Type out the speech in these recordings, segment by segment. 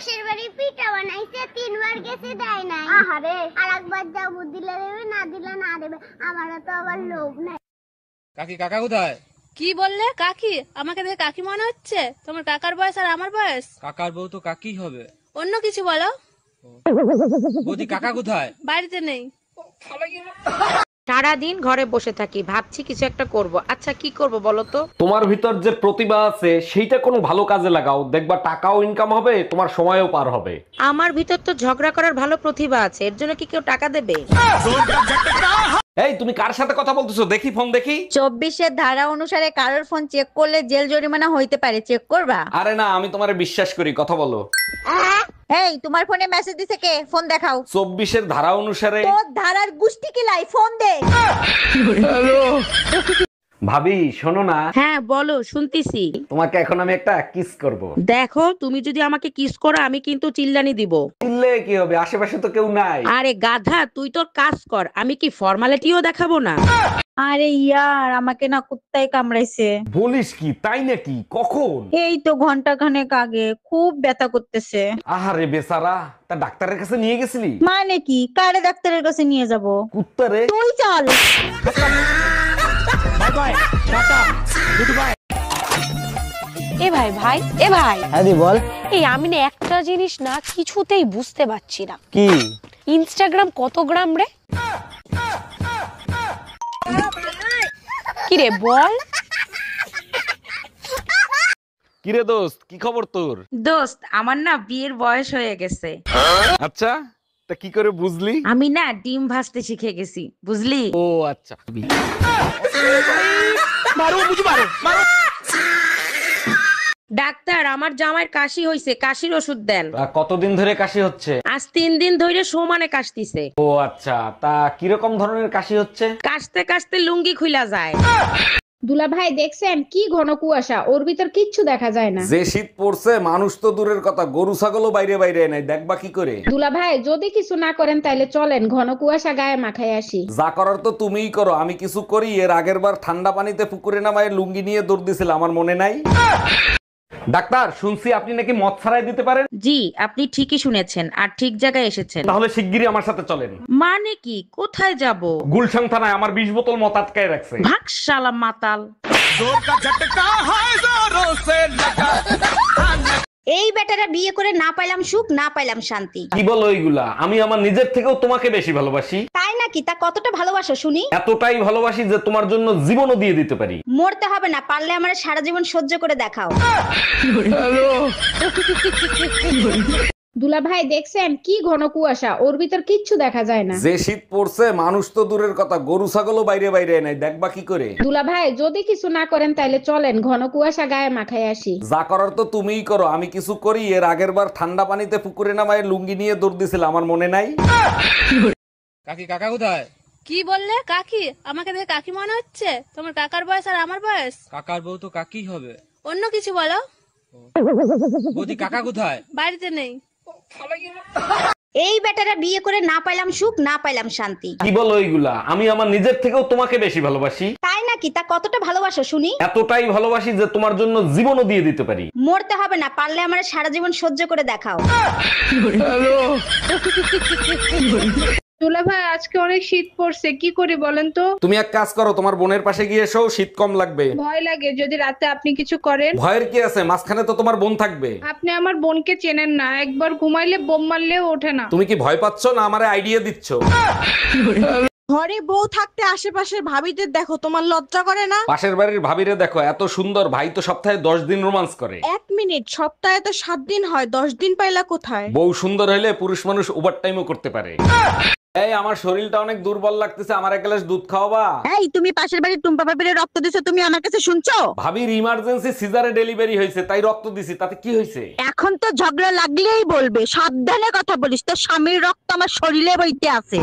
পাশের বাড়ি পিঠা বানাইছে, 3 বার গেছে দেয় নাই। আহারে, আরেকবার যাবো, দিলে দেবে, না দিলে না দেবে। আমারও তো আবার লোভ নাই। কাকি কাকা কোথায়? কি বললে? কাকি? আমাকে দেখে কাকি মনে হচ্ছে? তোমার কাকার বয়স আর আমার বয়স। কাকার বউ তো কাকি হবে। অন্য কিছু বলো। বৌদি কাকা কোথায়? বাড়িতে নেই। সারাদিন ঘরে বসে থাকি, ভাবছি কিছু একটা করব। আচ্ছা কি করব বলো তো? তোমার ভিতর যে প্রতিভা আছে সেইটা কোনো ভালো কাজে লাগাও, দেখবা টাকাও ইনকাম হবে, তোমার সময়ও পার হবে। আমার ভিতর তো ঝগড়া করার ভালো প্রতিভা আছে, এর জন্য কি কেউ টাকা দেবে? এই তুমি কার সাথে কথা বলতেছো? দেখি ফোন দেখি। 24-এর ধারা অনুসারে কারোর ফোন চেক করলে জেল জরিমানা হইতে পারে, চেক করবা? আরে না, আমি তোমারে বিশ্বাস করি, কথা বলো। এই তোমার ফোনে মেসেজ দিছে কে? ফোন দেখাও। 24-এর ধারা অনুসারে। তোর ধারার গুষ্টি কিলাই, ফোন দে। ভাবি শোনো না। হ্যাঁ বলো, শুনতিছি। তোমাকে এখন আমি একটা কিস করব। দেখো, তুমি যদি আমাকে কিস করো আমি কিন্তু চিল্লানি দিব। চিল্লে কি হবে, আশেপাশে তো কেউ নাই। আরে গাধা, তুই তোর কাজ কর, আমি কি ফর্মালিটিও দেখাবো না? আরে ইয়ার, আমাকে না কুত্তায় কামড়াইছে। বলিস কি, তাই নাকি? কখন? এই তো ঘন্টা খানেক আগে, খুব ব্যথা করতেছে। আহারে বেচারা, তা ডাক্তারের কাছে নিয়ে গেছিলি? মানে কি, কারে ডাক্তারের কাছে নিয়ে যাব? কুত্তারে। তুই চল। এ ভাই এ ভাই, হ্যাঁ দি বল। এই আমি না একটা জিনিস না কিছুতেই বুঝতে পারছি না। কি? ইনস্টাগ্রাম কত গ্রাম রে? কি রে বল। কিরে দোস্ত, কি খবর তোর? দোস্ত, আমার না বিয়ের বয়স হয়ে গেছে। আচ্ছা, তা কি করে বুঝলি? আমি না ডিম ভাজতে শিখে গেছি, বুঝলি? ও আচ্ছা। ডাক্তার, আমার জামাইয়ের কাশি হইছে, কাশির ওষুধ দেন। তা কতদিন ধরে কাশি হচ্ছে? আজ 3 দিন ধরে সমানে কাশতিছে। ও আচ্ছা, তা কিরকম ধরনের কাশি হচ্ছে? কাশতে কাশতে লুঙ্গি খুইলা যায়। দুলা ভাই দেখছেন কি ঘন কুয়াশা, ওর ভিতর কিচ্ছু দেখা যায় না। যে শীত পড়ছে, মানুষ তো দূরের কথা, গরু ছাগলও বাইরে বাইরে নাই, দেখবা কি করে? দুলা ভাই যদি কিছু না করেন তাইলে চলেন ঘন কুয়াশা গায়ে মাখায় আসি। যা করার তো তুমিই করো, আমি কিছু করি? এর আগের বার ঠান্ডা পানিতে পুকুরে নামায় লুঙ্গি নিয়ে দৌড় দিছিল, আমার মনে নাই? ডাক্তার, শুনছি আপনি নাকি মদ ছাড়াই দিতে পারেন। জি, আপনি ঠিকই শুনেছেন, আর ঠিক জায়গায় এসেছেন। তাহলে শিগগিরই আমার সাথে চলেন। মানে কি? কোথায় যাব? গুলশান থানায় আমার 20 বোতল মদ আটকায় রাখছে। ভাগ শালা মাতাল। এই বেটারা বিয়ে করে না পাইলাম সুখ, না পাইলাম শান্তি। কি বলো এইগুলা? আমি আমার নিজের থেকেও তোমাকে বেশি ভালোবাসি। তাই নাকি? তা কতটা ভালোবাসো শুনি? এতটাই ভালোবাসি যে তোমার জন্য জীবনও দিয়ে দিতে পারি। মরতে হবে না, পারলে আমার সারা জীবন সহ্য করে দেখাও। দুলা ভাই দেখছেন কি ঘন কুয়াশা, ওর ভিতর কিচ্ছু দেখা যায় না। যে শীত পড়ছে, মানুষ তো দূরের কথা, গরু ছাগলও বাইরে বাইরে নাই, দেখবা কি করে? দুলা ভাই যদি কিছু না করেন তাইলে চলেন ঘন কুয়াশা গায়ে মাখায় আসি। যা করার তো তুমিই করো, আমি কিছু করি? এর আগের বার ঠান্ডা পানিতে পুকুরে নামায় লুঙ্গি নিয়ে দৌড় দিছিল, আমার মনে নাই? কাকি কাকা কোথায়? কি বললে? কাকি? আমাকে দেখে কাকি মনে হচ্ছে? তোমার কাকার বয়স আর আমার বয়স। কাকার বউ তো কাকি হবে। অন্য কিছু বলো। বৌদি কাকা কোথায়? বাড়িতে নেই। এই বেটারা বিয়ে করে না পাইলাম সুখ, না পাইলাম শান্তি। কি বলো এইগুলা? আমি আমার নিজের থেকেও তোমাকে বেশি ভালোবাসি। তাই নাকি? তা কতটা ভালোবাসো শুনি? এতটাই ভালোবাসি যে তোমার জন্য জীবনও দিয়ে দিতে পারি। মরতে হবে না, পারলে আমার সারা জীবন সহ্য করে দেখাও। দুলা ভাই আজকে অনেক শীত পড়ছে, কি করি বলেন তো? তুমি এক কাজ করো, তোমার বোনের পাশে গিয়ে এসো, শীত কম লাগবে। ভয় লাগে যদি রাতে আপনি কিছু করেন। ভয়ের কি আছে, মাঝখানে তো তোমার বোন থাকবে। আপনি আমার বোনকে চেনেন না, একবার ঘুমাইলে বোম মারলেও ওঠে না। তুমি কি ভয় পাচ্ছ না আমারে আইডিয়া দিচ্ছ? ঘরে বউ থাকতে আশেপাশের ভাবিদের দেখো, তোমার লজ্জা করে না? পাশের বাড়ির ভাবিরে দেখো, এত সুন্দর, ভাই তো সপ্তাহে 10 দিন রোমান্স করে। 1 মিনিট, সপ্তাহে তো 7 দিন হয়, 10 দিন পাইলা কোথায়? বউ সুন্দর হলে পুরুষ মানুষ ওভার টাইমও করতে পারে। এই আমার শরীরটা অনেক দুর্বল লাগতেছে, আমার এক গ্লাস দুধ খাওয়াবা? এই তুমি পাশের বাড়ির টুম্পা ভাবিরে রক্ত দিছো, তুমি আমার কাছে শুনছো? ভাবির ইমার্জেন্সি সিজারে ডেলিভারি হয়েছে, তাই রক্ত দিছি, তাতে কি হয়েছে? এখন তো ঝগড়া লাগলেই বলবে, সাবধানে কথা বলিস, তোর স্বামীর রক্ত আমার শরীরে বইতে আছে।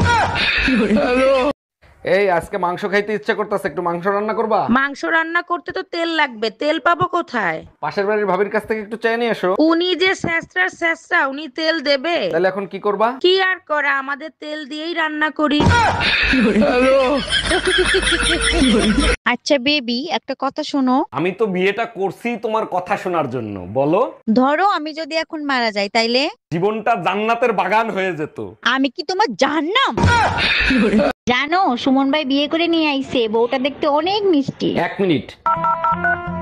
এই আজকে মাংস খাইতে ইচ্ছা করতেছে, একটু মাংস রান্না করবা? মাংস রান্না করতে তো তেল লাগবে, তেল পাবো কোথায়? পাশের বাড়ির ভাবির কাছ থেকে একটু চেয়ে নিয়ে এসো। উনি যে স্যাঁচরা উনি তেল দেবে? তাহলে এখন কি করবা? কি আর করা, আমাদের তেল দিয়েই রান্না করি। আচ্ছা বেবি, একটা কথা শোনো। আমি তো বিয়েটা করছি তোমার কথা শোনার জন্য, বলো। ধরো আমি যদি এখন মারা যাই তাইলে? জীবনটা জান্নাতের বাগান হয়ে যেত। আমি কি তোমার জাহান্নাম? জানো সুমন ভাই বিয়ে করে নিয়ে আইছে, বউটা দেখতে অনেক মিষ্টি। 1 মিনিট।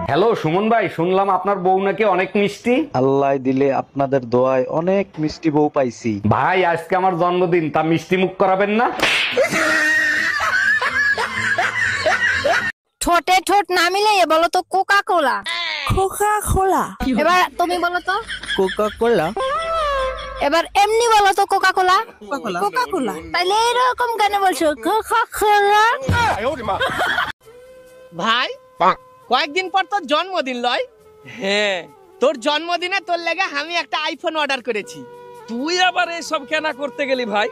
হ্যালো সুমন ভাই, শুনলাম আপনার বউ নাকি অনেক মিষ্টি। আল্লাহ দিলে আপনাদের দোয়ায় অনেক মিষ্টি বউ পাইছি। ভাই আজকে আমার জন্মদিন, তা মিষ্টি মুখ করাবেন না? ঠোঁটে ঠোঁট না মিলে বলো তো কোকা কোলা। কোকা কোলা। এবার তুমি বলো তো কোকা কোলা। এবার এমনি বলো তো কোকা কোলা। কোকা কোলা। তাহলে এরকম কেন বলছো কোকা কোলা? ভাই কয়েকদিন পর তোর জন্মদিন লয়। হ্যাঁ, তোর জন্মদিনে তোর লেগে আমি একটা আইফোন অর্ডার করেছি। তুই আবার এসব কেনা করতে গেলি ভাই?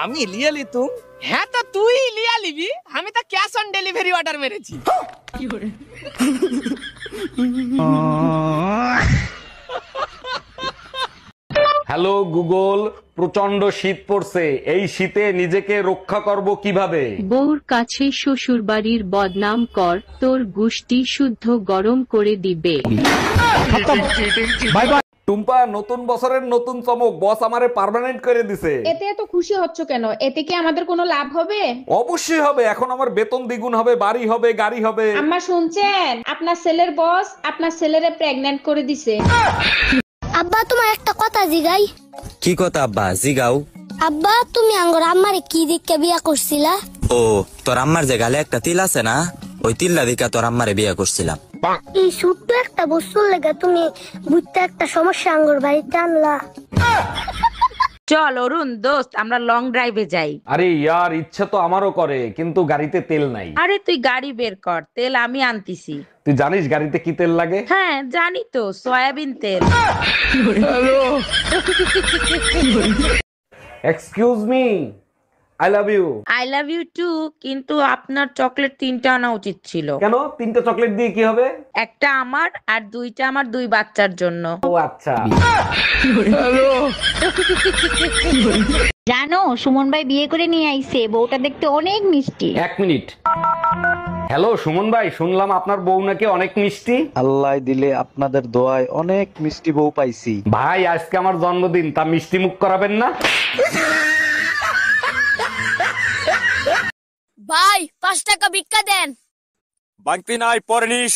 আমি লিয়ালি তুম। হ্যাঁ তো তুই লিয়া লিবি, আমি তো ক্যাশ অন ডেলিভারি অর্ডার মেরেছি। হ্যালো গুগল, প্রচন্ড শীত পড়ছে, এই শীতে নিজেকে রক্ষা করব কিভাবে? বউর কাছে শ্বশুর বাড়ির বদনাম কর, তোর গুষ্টি শুদ্ধ গরম করে দিবে। টুম্পা, নতুন বছরের নতুন চমক, বস আমারে পার্মানেন্ট করে দিছে। এতে এত খুশি হচ্ছ কেন? এতে কি আমাদের কোনো লাভ হবে? অবশ্যই হবে, এখন আমার বেতন দ্বিগুণ হবে, বাড়ি হবে, গাড়ি হবে। আম্মা শুনছেন, আপনার ছেলের বস আপনার ছেলেরে প্রেগন্যান্ট করে দিছে। আব্বা তোমার একটা কথা জিগাই। কি কথা আব্বা? জিগাও। আব্বা তুমি আঙ্গর আম্মারে কি দিকে বিয়া করছিলা? ও, তোর আম্মার যে গালে একটা তিল আছে না, ওই তিল্লা দিকা তোর আম্মারে বিয়ে করছিলাম। এই ছোট্ট একটা বস্তুর লেগে তুমি বুঝতে একটা সমস্যা আঙ্গর বাড়িতে আনলা। চল অরুণ দোস্ত, আমরা লং ড্রাইভে যাই। আরে ইয়ার, ইচ্ছা তো আমারও করে, কিন্তু গাড়িতে তেল নাই। আরে তুই গাড়ি বের কর, তেল আমি আনতিছি। তুই জানিস গাড়িতে কি তেল লাগে? হ্যাঁ জানি তো, সয়াবিন তেল। Excuse me, I love you. I love you too, কিন্তু আপনার চকলেট 3টা আনা উচিত ছিল। কেন? 3টা চকলেট দিয়ে কি হবে? একটা আমার আর 2টা আমার 2 বাচ্চার জন্য। ও আচ্ছা। জানো সুমন ভাই বিয়ে করে নিয়ে আইছে, বউটা দেখতে অনেক মিষ্টি। 1 মিনিট। হ্যালো সুমন ভাই, শুনলাম আপনার বউ নাকি অনেক মিষ্টি। আল্লাহ দিলে আপনাদের দোয়ায় অনেক মিষ্টি বউ পাইছি। ভাই আজকে আমার জন্মদিন, তা মিষ্টি মুখ করাবেন না? ভাই 5 টাকা ভিক্ষা দেন। বাংতি নাই, পরে নিস।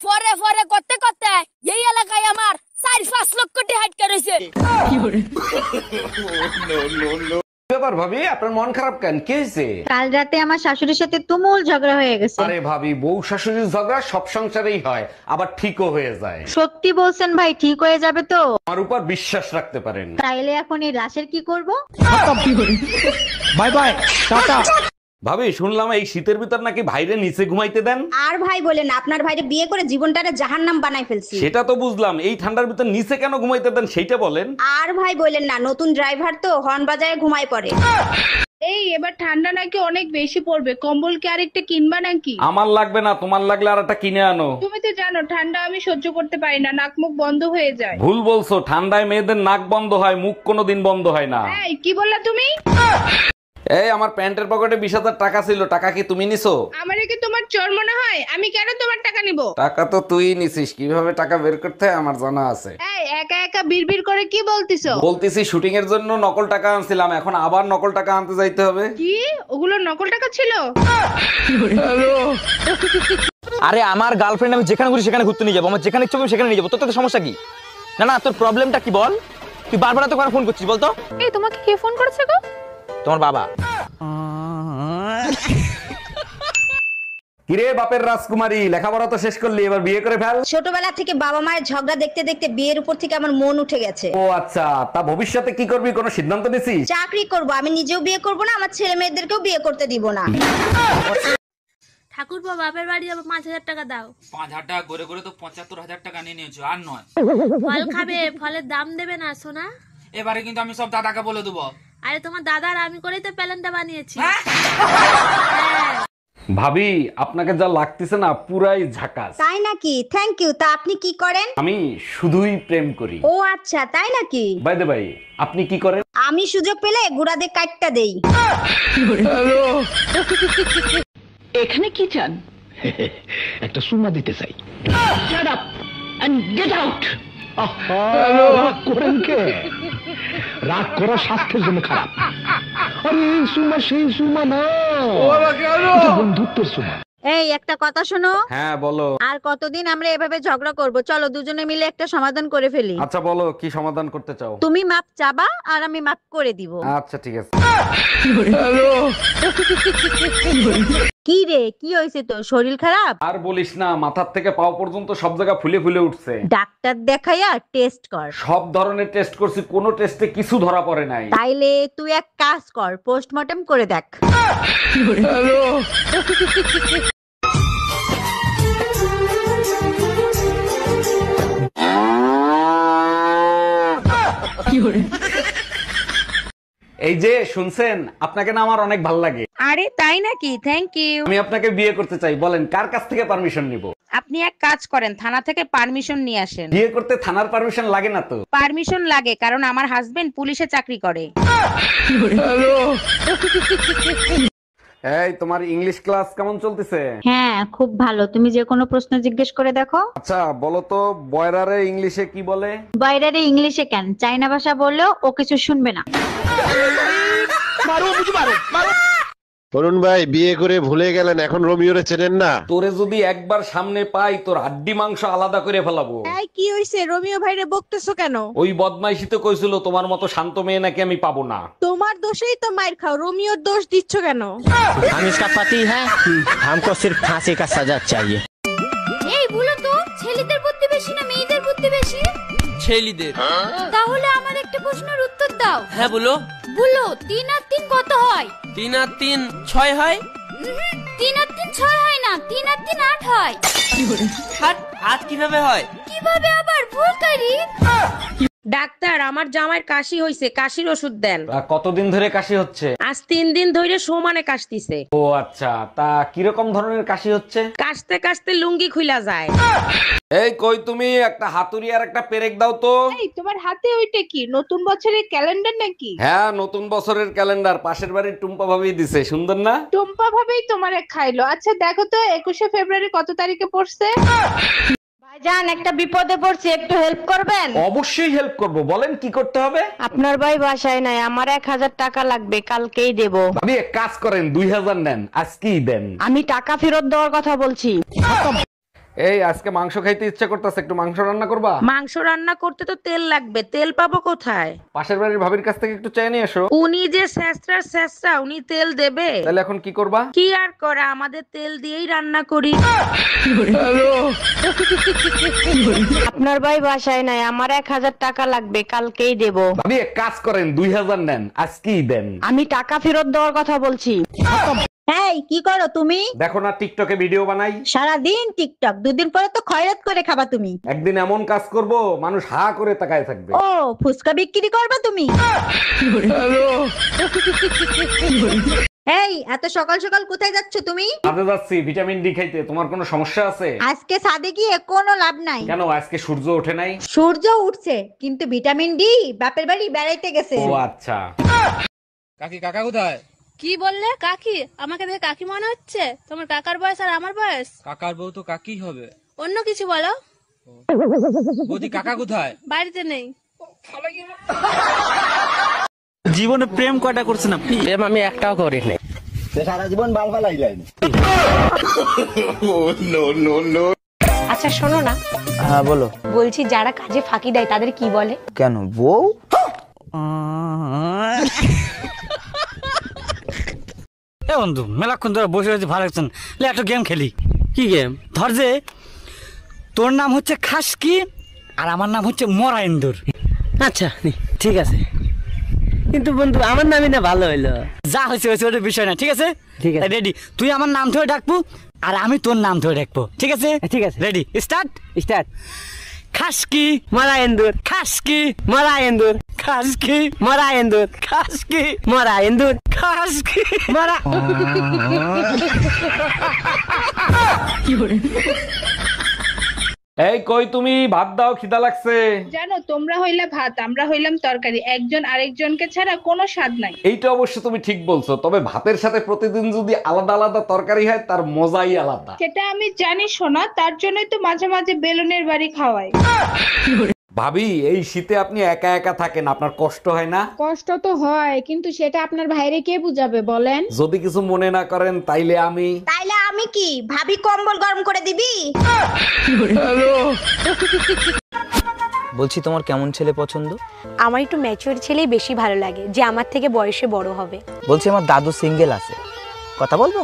পরে পরে করতে করতে এই এলাকায় আমার 4-5 লক্ষ টাকা হাইট করেছে। ব্যাপার ভাবি, আপনার মন খারাপ কেন? কি হয়েছে? কাল রাতে আমার শাশুড়ির সাথে তুমুল ঝগড়া হয়ে গেছে। আরে ভাবি, বউ শাশুড়ির ঝগড়া সব সংসারেই হয়, আবার ঠিকও হয়ে যায়। সত্যি বলছেন ভাই, ঠিক হয়ে যাবে তো? আমার উপর বিশ্বাস রাখতে পারেন। তাইলে এখন এই লাশের কি করব? Bye bye, tata. ভাবি শুনলাম এই শীতের ভিতর নাকি ভাইরে নিচে ঘুমাইতে দেন। আর ভাই বলেন, আপনার ভাইরে বিয়ে করে জীবনটারে জাহান্নাম বানাই ফেলছি। সেটা তো বুঝলাম, এই ঠান্ডার ভিতর নিচে কেন ঘুমাইতে দেন সেইটা বলেন। আর ভাই বলেন না, নতুন ড্রাইভার তো হর্ন বাজায় ঘুমায় পড়ে। এই এবার ঠান্ডা নাকি অনেক বেশি পড়বে, কম্বল কি আরেকটা কিনবা নাকি? আমার লাগবে না, তোমার লাগলে আর একটা কিনে আনো। তুমি তো জানো ঠান্ডা আমি সহ্য করতে পারি না, নাক মুখ বন্ধ হয়ে যায়। ভুল বলছো, ঠান্ডায় মেয়েদের নাক বন্ধ হয়, মুখ কোনোদিন বন্ধ হয় না। এই কি বললা তুমি? এই আমার প্যান্টের পকেটে 20,000 টাকা ছিল, টাকা কি তুমি নিছো? আমারে কি তোমার চোর মনে হয়? আমি কেন তোমার টাকা নিব? টাকা তো তুই নিছিস, কিভাবে টাকা বের করতে হয় আমার জানা আছে। এই একা একা বিড়বিড় করে কি বলতিছো? বলতেছি শুটিং এর জন্য নকল টাকা আনছিলাম, এখন আবার নকল টাকা আনতে যাইতে হবে। কি ওগুলো নকল টাকা ছিল? আরে আমার গার্লফ্রেন্ড আমি যেখানে ঘুরি সেখানে ঘুরতে নিয়ে যাবো, আমার যেখানে ইচ্ছে হবে সেখানে নিয়ে যাবো, তোর তো সমস্যা কি? না না, তোর প্রবলেমটা কি বল? তুই বারবার তো ফোন করছিস, বলতো? এই তোমাকে কে ফোন করেছে গো? তোমার বাবা। কিরে বাপের রাজকুমারী, লেখাপড়া তো শেষ করলি, এবার বিয়ে করে ফেল। ছোটবেলা থেকে বাবা মায়ের ঝগড়া দেখতে দেখতে বিয়ের উপর থেকে আমার মন উঠে গেছে। ও আচ্ছা, তা ভবিষ্যতে কি করবি, কোনো সিদ্ধান্ত নিছিস? চাকরি করব, আমি নিজেও বিয়ে করব না, আমার ছেলে মেয়েদেরকেও বিয়ে করতে দিব না। ঠাকুরপো বাপের বাড়ি যাবো, 5,000 টাকা দাও। 5,000 টাকা করে করে তো 75,000 টাকা নিয়ে নিয়েছো, আর নয়। ফল খাবে, ফলের দাম দেবে না সোনা? এবারে কিন্তু আমি সব দাদাকে বলে দেবো। আরে তোমার দাদা আর আমি করেই তো প্যালেনটা বানিয়েছি। ভাবি আপনাকে যা লাগতেছে না পুরাই ঝাকাস। তাই নাকি? Thank you. তা আপনি কি করেন? আমি শুধুই প্রেম করি। ও আচ্ছা, তাই নাকি? বাই দ্য বাই, আপনি কি করেন? আমি সুযোগ পেলে গুড়াদের কাটটা দেই। এখানে কি চান? একটা সুমা দিতে চাই। Shut up and get out. রাগ করেন কে? রাগ করা স্বাস্থ্যের জন্য খারাপ। আরে সুমা সেই সুমা না, বন্ধুত্বের সুমা। এই একটা কথা শোনো। হ্যাঁ বলো। আর কতদিন আমরা এভাবে ঝগড়া করব? চলো দুজনে মিলে একটা সমাধান করে ফেলি। আচ্ছা বলো, কি সমাধান করতে চাও? তুমি মাপ চাবা আর আমি মাপ করে দিব। আচ্ছা ঠিক আছে। কি রে, কি হয়েছে তো? শরীর খারাপ? আর বলিস না, মাথার থেকে পাও পর্যন্ত সব জায়গা ফুলে ফুলে উঠছে। ডাক্তার দেখাইয়া টেস্ট কর। সব ধরনের টেস্ট করছি, কোনো টেস্টে কিছু ধরা পড়ে নাই। তাইলে তুই এক কাজ কর, পোস্টমর্টেম করে দেখ। এই যে শুনছেন, আপনাকে না আমার অনেক ভালো লাগে। আরে তাই নাকি? Thank you. আমি আপনাকে বিয়ে করতে চাই। বলেন কার কাছ থেকে পারমিশন নিব? আপনি এক কাজ করেন, থানা থেকে পারমিশন নিয়ে আসেন। বিয়ে করতে থানার পারমিশন লাগে না তো? পারমিশন লাগে, কারণ আমার হাজবেন্ড পুলিশে চাকরি করে। এই তোমার ইংলিশ ক্লাস কেমন চলতেছে? হ্যাঁ খুব ভালো। তুমি যে কোনো প্রশ্ন জিজ্ঞেস করে দেখো। আচ্ছা বলো তো, বয়রারে ইংলিশে কি বলে? বাইরে ইংলিশে কেন, চাইনা ভাষা বললেও ও কিছু শুনবে না। অরুণ ভাই, বিয়ে করে ভুলে গেলেন, এখন রোমিওরে চেনেন না? তোরে যদি একবার সামনে পাই, তোর হাড্ডি মাংস আলাদা করে ফেলাবো। এই কি হইছে? রোমিও ভাইরে বকতেছো কেন? ওই বদমাইশিতে কইছিল তোমার মতো শান্ত মেয়ে নাকি আমি পাবো না। তোমার দোষেই তো মাইর খাও, রোমিওর দোষ দিচ্ছ কেন? हम इसका पति है, हमको सिर्फ फांसी का सजा चाहिए। এই বলো তো, ছেলেদের বুদ্ধি বেশি না মেয়েদের বুদ্ধি বেশি? ছেলেদের। তাহলে আমার একটা প্রশ্নের উত্তর দাও। হ্যাঁ বলো। বলো 3 আর 3 কত হয়? 3 আর 3 6 হয়। 3 আর 3 6 হয় না, 3 আর 3 8 হয়। হাত কিভাবে হয়? কিভাবে আবার? ভুল করি। ডাক্তার, আমার জামাইয়ের কাশি হইছে, কাশির ওষুধ দেন। কতদিন ধরে কাশি হচ্ছে? আজ 3 দিন ধরে সমানে কাশতিছে। ও আচ্ছা, তা কিরকম ধরনের কাশি হচ্ছে? কাশতে কাশতে লুঙ্গি খুইলা যায়। এই কই তুমি, একটা হাতুড়ি আর একটা পেরেক দাও তো। এই তোমার হাতে ওইটা কি? নতুন বছরের ক্যালেন্ডার নাকি? হ্যাঁ নতুন বছরের ক্যালেন্ডার, পাশের বাড়ির টুম্পা ভাবি দিছে, সুন্দর না? টুম্পা ভাবেই তোমারে খাইলো। আচ্ছা দেখো তো 21শে ফেব্রুয়ারি কত তারিখে পড়ছে? ভাইজান একটা বিপদে পড়ছি, একটু হেল্প করবেন? অবশ্যই হেল্প করব, বলেন কি করতে হবে? আপনার ভাই বাসায় নাই, আমার 1000 টাকা লাগবে, কালকেই দেব। ভাবি এক কাজ করেন, 2000 নেন, আজকেই দেন। আমি টাকা ফেরত দেওয়ার কথা বলছি। এই আজকে মাংস খাইতে ইচ্ছা করতেছে, একটু মাংস রান্না করবা? মাংস রান্না করতে তো তেল লাগবে, তেল পাবো কোথায়? পাশের বাড়ির ভাবির কাছ থেকে একটু চেয়ে নিয়ে এসো। উনি যে স্যাঁচরা, উনি তেল দেবে? তাহলে এখন কি করবা? কি আর করা, আমাদের তেল দিয়েই রান্না করি। আপনার ভাই বাসায় নাই, আমার 1000 টাকা লাগবে, কালকেই দেব। ভাবি এক কাজ করেন, 2000 নেন, আজকেই দেন। আমি টাকা ফেরত দেওয়ার কথা বলছি। এই কি করো তুমি? দেখো না টিকটকে ভিডিও বানাই। সারাদিন টিকটক, দুদিন পরে তো খয়রাত করে খাবা তুমি। একদিন এমন কাজ করব, মানুষ হা করে তাকায় থাকবে। ও ফুসকা বিক্রি করবা তুমি? এই এত সকাল সকাল কোথায় যাচ্ছ তুমি? কাজে যাচ্ছি ভিটামিন ডি খাইতে। তোমার কোনো সমস্যা আছে? আজকে ছাদে গিয়ে কোনো লাভ নাই। কেন, আজকে সূর্য ওঠে নাই? সূর্য উঠছে, কিন্তু ভিটামিন ডি বাপের বাড়ি বেড়াইতে গেছে। ও আচ্ছা। কাকি কাকা কোথায়? কি বললে? কাকি? আমাকে দেখে কাকি মনে হচ্ছে? তোমার কাকার বয়স আর আমার বয়স। কাকার বউ তো কাকি হবে। অন্য কিছু বলো। বৌদি কাকা কোথায়? বাড়িতে নেই। জীবনে প্রেম কয়টা করছেন আপনি? প্রেম আমি একটাও করিনি। সারা জীবন বাল ফালাইলেন। আচ্ছা শোনো না, হ্যাঁ বলো। বলছি যারা কাজে ফাঁকি দেয় তাদের কি বলে? কেন বউ? এ বন্ধু, মেলাক্ষণ ধরে বসে রয়েছে, ভালো লাগছেন, একটা গেম খেলি। কি গেম? ধর যে তোর নাম হচ্ছে খাসকি আর আমার নাম হচ্ছে মরা ইন্দুর। আচ্ছা ঠিক আছে, কিন্তু বন্ধু আমার নামই না ভালো হইলো। যা হয়েছে হয়েছে, ওটা বিষয় না, ঠিক আছে? ঠিক আছে রেডি। তুই আমার নাম ধরে ডাকবো আর আমি তোর নাম ধরে ডাকবো, ঠিক আছে? ঠিক আছে রেডি, স্টার্ট। খাসকি মরা ইন্দুর, খাসকি মরা ইন্দুর, খাস কি মরা এন্দুর, খাস কি মরা এন্দুর, খাস কি মরা। এই কই তুমি, ভাত দাও, খিদা লাগছে। জানো তোমরা হইলা ভাত, আমরা হইলাম তরকারি, একজন আরেকজনকে ছাড়া কোনো স্বাদ নাই। এইটা অবশ্য তুমি ঠিক বলছো, তবে ভাতের সাথে প্রতিদিন যদি আলাদা আলাদা তরকারি হয় তার মজাই আলাদা। সেটা আমি জানি শোনা, তার জন্যই তো মাঝে মাঝে বেলুনের বাড়ি খাওয়াই। ভাবি এই শীতে আপনি একা একা থাকেন, আপনার কষ্ট হয় না? কষ্ট তো হয়, কিন্তু সেটা আপনার ভাইরে কে বুঝাবে বলেন? যদি কিছু মনে না করেন তাইলে আমি কি ভাবি কম্বল গরম করে দিবি? বলছি তোমার কেমন ছেলে পছন্দ? আমার একটু ম্যাচিওর ছেলেই বেশি ভালো লাগে, যে আমার থেকে বয়সে বড় হবে। বলছি আমার দাদু সিঙ্গেল আছে, কথা বলবো?